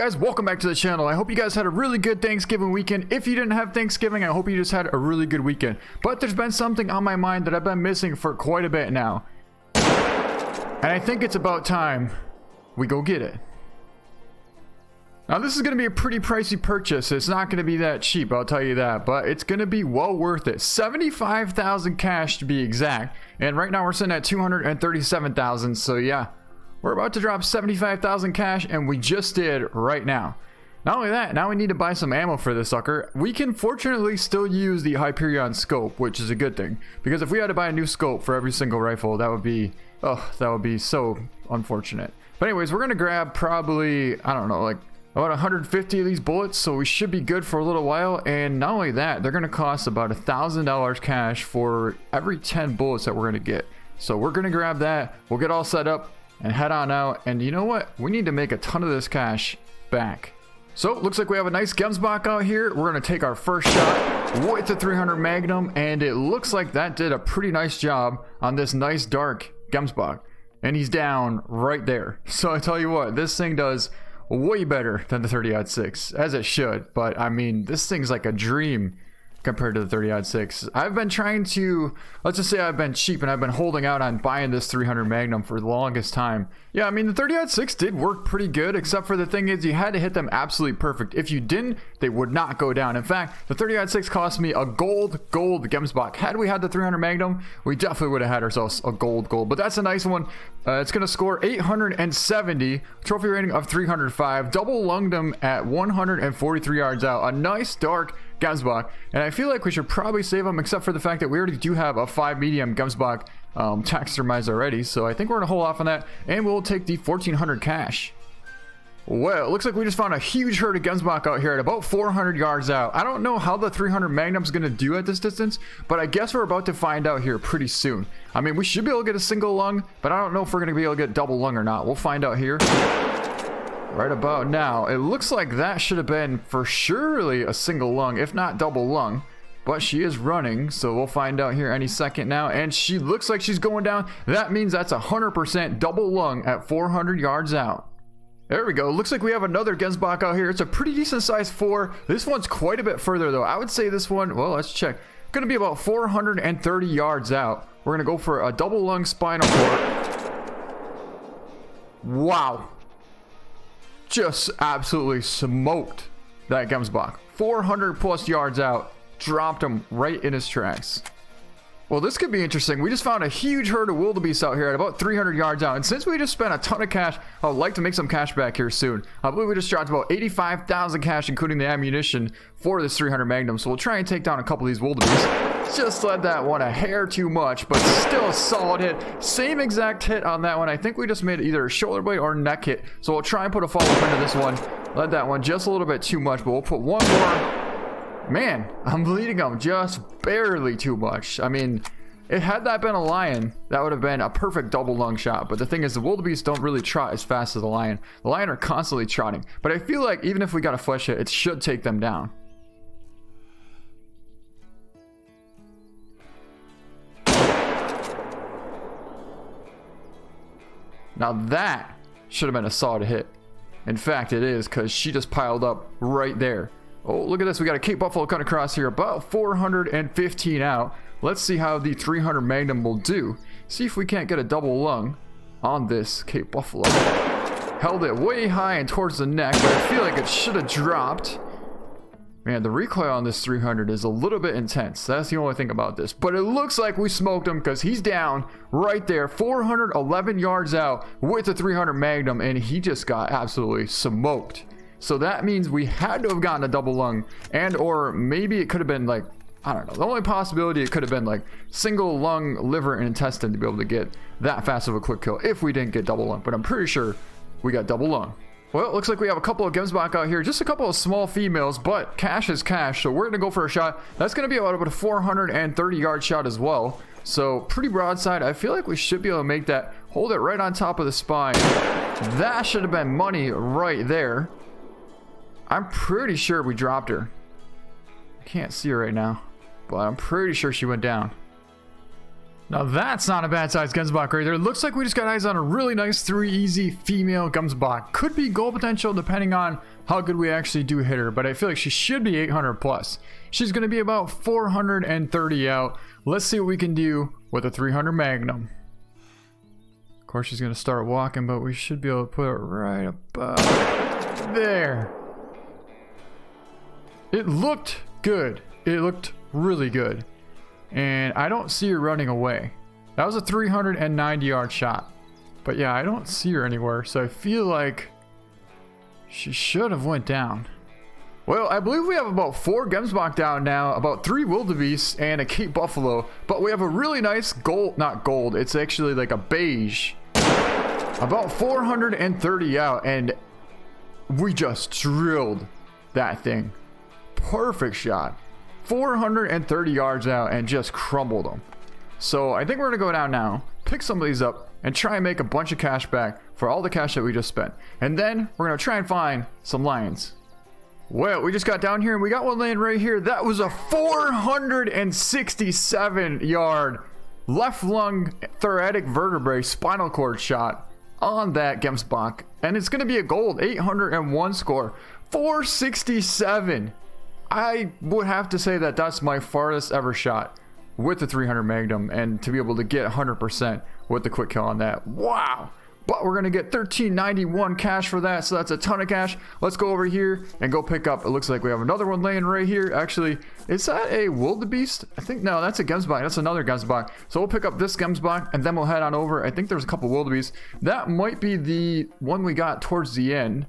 guys, welcome back to the channel. I hope you guys had a really good Thanksgiving weekend. If you didn't have Thanksgiving, I hope you just had a really good weekend. But there's been something on my mind that I've been missing for quite a bit now. And I think it's about time we go get it. Now this is going to be a pretty pricey purchase. It's not going to be that cheap, I'll tell you that. But it's going to be well worth it. 75,000 cash to be exact. And right now we're sitting at 237,000. So yeah. We're about to drop 75,000 cash, and we just did right now. Not only that, now we need to buy some ammo for this sucker. We can fortunately still use the Hyperion scope, which is a good thing. Because if we had to buy a new scope for every single rifle, that would be so unfortunate. But anyways, we're going to grab probably, I don't know, like about 150 of these bullets, so we should be good for a little while. And not only that, they're going to cost about $1,000 cash for every 10 bullets that we're going to get. So we're going to grab that, we'll get all set up, and head on out. And you know what? We need to make a ton of this cash back. So looks like we have a nice Gemsbok out here. We're going to take our first shot with the 300 Magnum. And it looks like that did a pretty nice job on this nice dark Gemsbok. And he's down right there. So I tell you what, this thing does way better than the 30-06, as it should. But I mean, this thing's like a dream compared to the 30-06. I've been trying to, let's just say I've been cheap and I've been holding out on buying this 300 Magnum for the longest time. Yeah, I mean, the 30-06 did work pretty good, except for the thing is you had to hit them absolutely perfect. If you didn't, they would not go down. In fact, the 30-06 cost me a gold Gemsbok. Had we had the 300 Magnum, we definitely would have had ourselves a gold. But that's a nice one. It's going to score 870, trophy rating of 305, double lunged him at 143 yards out. A nice dark Gemsbok, and I feel like we should probably save them, except for the fact that we already do have a 5 medium Gemsbok taxidermized already. So I think we're gonna hold off on that, and we'll take the 1400 cash. Well, it looks like we just found a huge herd of Gemsbok out here at about 400 yards out. I don't know how the 300 Magnum's gonna do at this distance, but I guess we're about to find out here pretty soon. I mean, we should be able to get a single lung, but I don't know if we're gonna be able to get double lung or not. We'll find out here right about now. It looks like that should have been for surely a single lung, if not double lung. But she is running, so we'll find out here any second now. And she looks like she's going down. That means that's 100% double lung at 400 yards out. There we go. Looks like we have another Gemsbok out here. It's a pretty decent size 4. This one's quite a bit further though. I would say this one, well, let's check. Gonna be about 430 yards out. We're gonna go for a double lung spinal cord. Wow. Just absolutely smoked that Gemsbok. 400 plus yards out. Dropped him right in his tracks. Well, this could be interesting. We just found a huge herd of wildebeest out here at about 300 yards out. And since we just spent a ton of cash, I would like to make some cash back here soon. I believe we just dropped about 85,000 cash, including the ammunition for this 300 Magnum. So we'll try and take down a couple of these wildebeest. Just led that one a hair too much, but still a solid hit. Same exact hit on that one. I think we just made either a shoulder blade or neck hit. So we'll try and put a follow-up into this one. Led that one just a little bit too much, but we'll put one more. Man, I'm bleeding them just barely too much. I mean, had that been a lion, that would have been a perfect double lung shot. But the thing is, the wildebeest don't really trot as fast as the lion. The lion are constantly trotting. But I feel like even if we got a flesh hit, it should take them down. Now that should have been a solid hit. In fact, it is, because she just piled up right there. Oh, look at this. We got a Cape Buffalo cut across here, about 415 out. Let's see how the 300 Magnum will do. See if we can't get a double lung on this Cape Buffalo. Held it way high and towards the neck, but I feel like it should have dropped. Man, the recoil on this 300 is a little bit intense. That's the only thing about this. But it looks like we smoked him, because he's down right there, 411 yards out with the 300 Magnum, and he just got absolutely smoked. So that means we had to have gotten a double lung, and or maybe it could have been like, I don't know. The only possibility, it could have been like single lung, liver, and intestine to be able to get that fast of a quick kill if we didn't get double lung. But I'm pretty sure we got double lung. Well, it looks like we have a couple of Gemsbok out here. Just a couple of small females, but cash is cash. So we're going to go for a shot. That's going to be about a 430 yard shot as well. So pretty broadside. I feel like we should be able to make that. Hold it right on top of the spine. That should have been money right there. I'm pretty sure we dropped her. I can't see her right now, but I'm pretty sure she went down. Now that's not a bad size Gemsbok right there. Looks like we just got eyes on a really nice 3 easy female Gemsbok. Could be gold potential depending on how good we actually do hit her, but I feel like she should be 800 plus. She's going to be about 430 out. Let's see what we can do with a 300 Magnum. Of course she's going to start walking, but we should be able to put it right about there. It looked good. It looked really good. And I don't see her running away. That was a 390 yard shot. But yeah, I don't see her anywhere. So I feel like she should have went down. Well, I believe we have about 4 Gemsbok down now, about 3 wildebeests, and a Cape Buffalo. But we have a really nice gold, not gold, it's actually like a beige. About 430 out, and we just drilled that thing. Perfect shot. 430 yards out and just crumbled them. So I think we're gonna go down now, pick some of these up, and try and make a bunch of cash back for all the cash that we just spent. And then we're gonna try and find some lions. Well, we just got down here and we got one laying right here. That was a 467 yard left lung thoracic vertebrae spinal cord shot on that Gemsbok. And it's gonna be a gold 801 score. 467. I would have to say that that's my farthest ever shot with the 300 Magnum, and to be able to get 100% with the quick kill on that. Wow. But we're going to get 1391 cash for that, so that's a ton of cash. Let's go over here and go pick up. It looks like we have another one laying right here. Actually, is that a wildebeest? I think, no, that's a Gemsbok. That's another Gemsbok. So we'll pick up this Gemsbok and then we'll head on over. I think there's a couple wildebeests. That might be the one we got towards the end.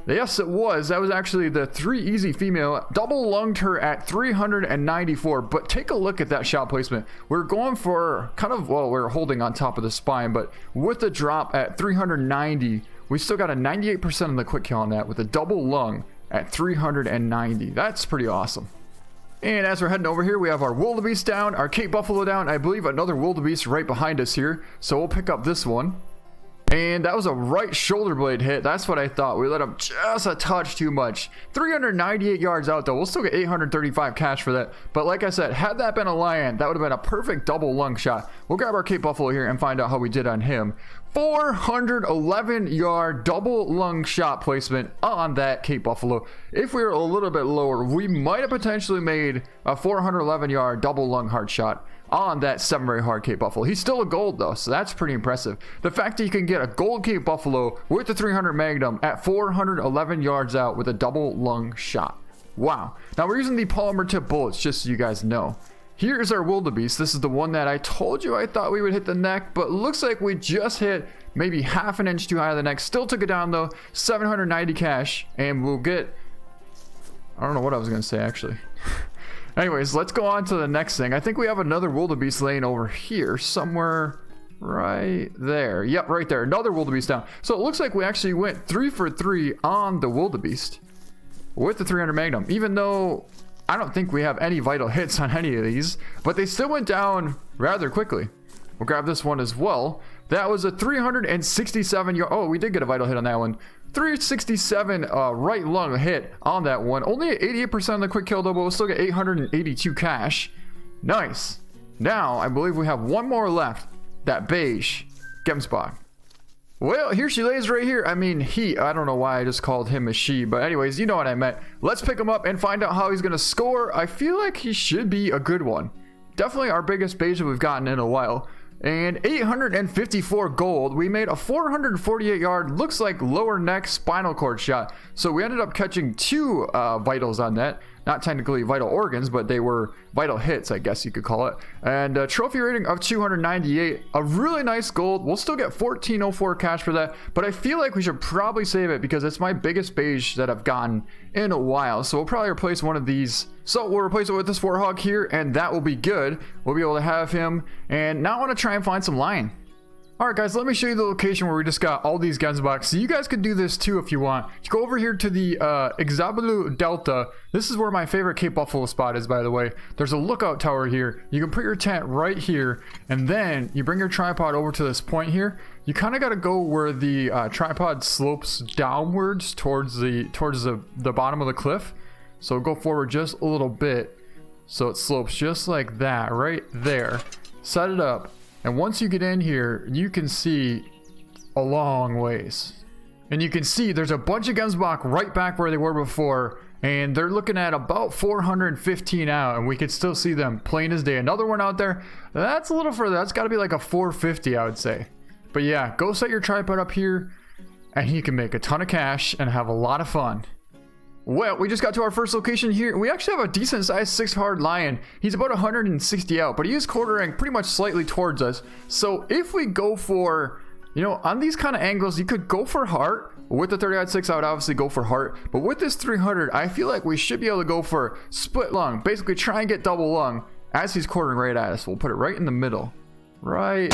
Yes, it was. That was actually the 3 easy female. Double lunged her at 394. But take a look at that shot placement. We're going for kind of, well, we're holding on top of the spine, but with the drop at 390, we still got a 98% on the quick kill on that with a double lung at 390. That's pretty awesome. And as we're heading over here, we have our wildebeest down, our Cape Buffalo down. I believe another wildebeest right behind us here. So we'll pick up this one. And that was a right shoulder blade hit. That's what I thought. We let him just a touch too much. 398 yards out though. We'll still get 835 cash for that. But like I said, had that been a lion, that would have been a perfect double lung shot. We'll grab our Cape Buffalo here and find out how we did on him. 411 yard double lung shot placement on that Cape Buffalo. If we were a little bit lower, we might have potentially made a 411 yard double lung hard shot on that 7 very hard Cape Buffalo. He's still a gold though, so that's pretty impressive. The fact that you can get a gold Cape Buffalo with the 300 Magnum at 411 yards out with a double lung shot. Wow. Now we're using the polymer tip bullets, just so you guys know. Here's our wildebeest. This is the one that I told you I thought we would hit the neck, but looks like we just hit maybe half an inch too high of the neck. Still took it down though. 790 cash, and we'll get, I don't know what I was gonna say actually. Anyways, let's go on to the next thing. I think we have another wildebeest laying over here somewhere right there. Yep, right there. Another wildebeest down. So it looks like we actually went 3 for 3 on the wildebeest with the 300 Magnum, even though I don't think we have any vital hits on any of these, but they still went down rather quickly. We'll grab this one as well. That was a 367 yard. Oh, we did get a vital hit on that one. 367 right lung hit on that one. Only at 88% on the quick kill though, but we'll still get 882 cash. Nice. Now, I believe we have one more left. That beige Gemsbok. Well, here she lays right here. I mean, I don't know why I just called him a she, but anyways, you know what I meant. Let's pick him up and find out how he's going to score. I feel like he should be a good one. Definitely our biggest beige that we've gotten in a while. And 854 gold. We made a 448 yard, looks like lower neck spinal cord shot. So we ended up catching 2 vitals on that. Not technically vital organs, but they were vital hits, I guess you could call it. And a trophy rating of 298. A really nice gold. We'll still get 1404 cash for that, but I feel like we should probably save it because it's my biggest beige that I've gotten in a while. So we'll probably replace one of these. So we'll replace it with this warthog here, and that will be good. We'll be able to have him. And now I want to try and find some lion. Alright guys, let me show you the location where we just got all these Gemsboks. So you guys can do this too if you want. You go over here to the Exabalu Delta. This is where my favorite Cape Buffalo spot is, by the way. There's a lookout tower here. You can put your tent right here, and then you bring your tripod over to this point here. You kind of got to go where the tripod slopes downwards towards the bottom of the cliff. So go forward just a little bit so it slopes just like that right there. Set it up. And once you get in here, you can see a long ways. And you can see there's a bunch of Gemsbok right back where they were before. And they're looking at about 415 out. And we can still see them plain as day. Another one out there. That's a little further. That's got to be like a 450, I would say. But yeah, go set your tripod up here. And you can make a ton of cash and have a lot of fun. Well, we just got to our first location here. We actually have a decent sized 6 hard lion. He's about 160 out, but he is quartering pretty much slightly towards us. So if we go for, you know, on these kind of angles, you could go for heart. With the 30-6, I would obviously go for heart. But with this 300, I feel like we should be able to go for split lung. Basically try and get double lung as he's quartering right at us. We'll put it right in the middle. Right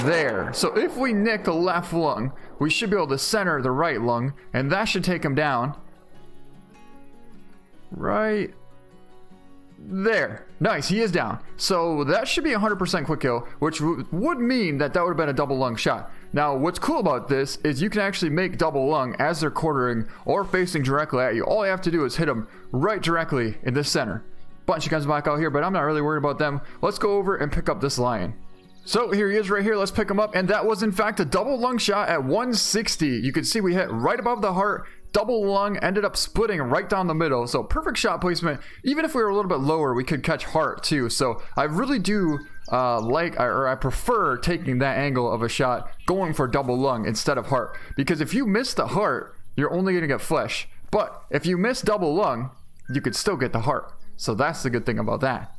there. So if we nick the left lung, we should be able to center the right lung. And that should take him down. Right there. Nice, he is down. So that should be 100% quick kill, which would mean that that would have been a double lung shot. Now, what's cool about this is you can actually make double lung as they're quartering or facing directly at you. All you have to do is hit them right directly in the center. Bunch of guns back out here, but I'm not really worried about them. Let's go over and pick up this lion. So here he is right here. Let's pick him up. And that was in fact a double lung shot at 160. You can see we hit right above the heart. Double lung, ended up splitting right down the middle. So perfect shot placement. Even if we were a little bit lower, we could catch heart too. So I really do I prefer taking that angle of a shot, going for double lung instead of heart. Because if you miss the heart, you're only going to get flesh. But if you miss double lung, you could still get the heart. So that's the good thing about that.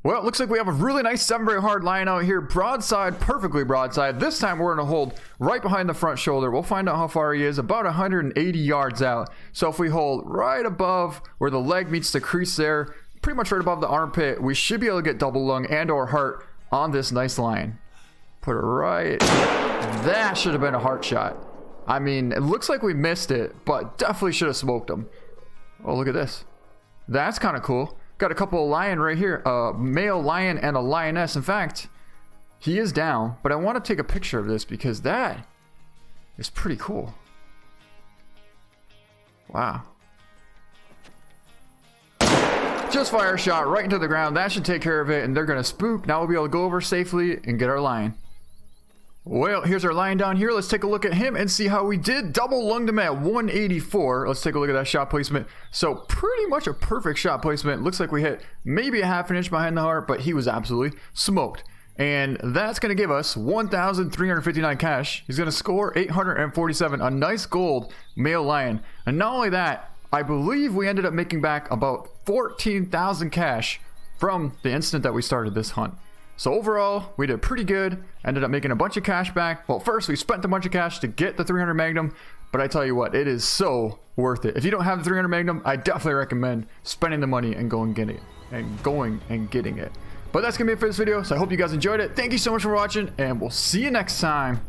Well, it looks like we have a really nice 7-ray hard lion out here. Broadside, perfectly broadside. This time we're going to hold right behind the front shoulder. We'll find out how far he is, about 180 yards out. So if we hold right above where the leg meets the crease there, pretty much right above the armpit, we should be able to get double lung and or heart on this nice lion. Put it right. That should have been a heart shot. I mean, it looks like we missed it, but definitely should have smoked him. Oh, look at this. That's kind of cool. Got a couple of lion right here, a male lion and a lioness. In fact, he is down, but I want to take a picture of this because that is pretty cool. Wow. Just fire a shot right into the ground. That should take care of it, and they're going to spook. Now we'll be able to go over safely and get our lion. Well, here's our lion down here. Let's take a look at him and see how we did. Double lunged him at 184. Let's take a look at that shot placement. So pretty much a perfect shot placement. Looks like we hit maybe a half an inch behind the heart, but he was absolutely smoked. And that's going to give us 1,359 cash. He's going to score 847, a nice gold male lion. And not only that, I believe we ended up making back about 14,000 cash from the instant that we started this hunt. So overall, we did pretty good. Ended up making a bunch of cash back. Well, first we spent a bunch of cash to get the 300 Magnum, but I tell you what, it is so worth it. If you don't have the 300 Magnum, I definitely recommend spending the money and going and getting it. But that's gonna be it for this video. So I hope you guys enjoyed it. Thank you so much for watching, and we'll see you next time.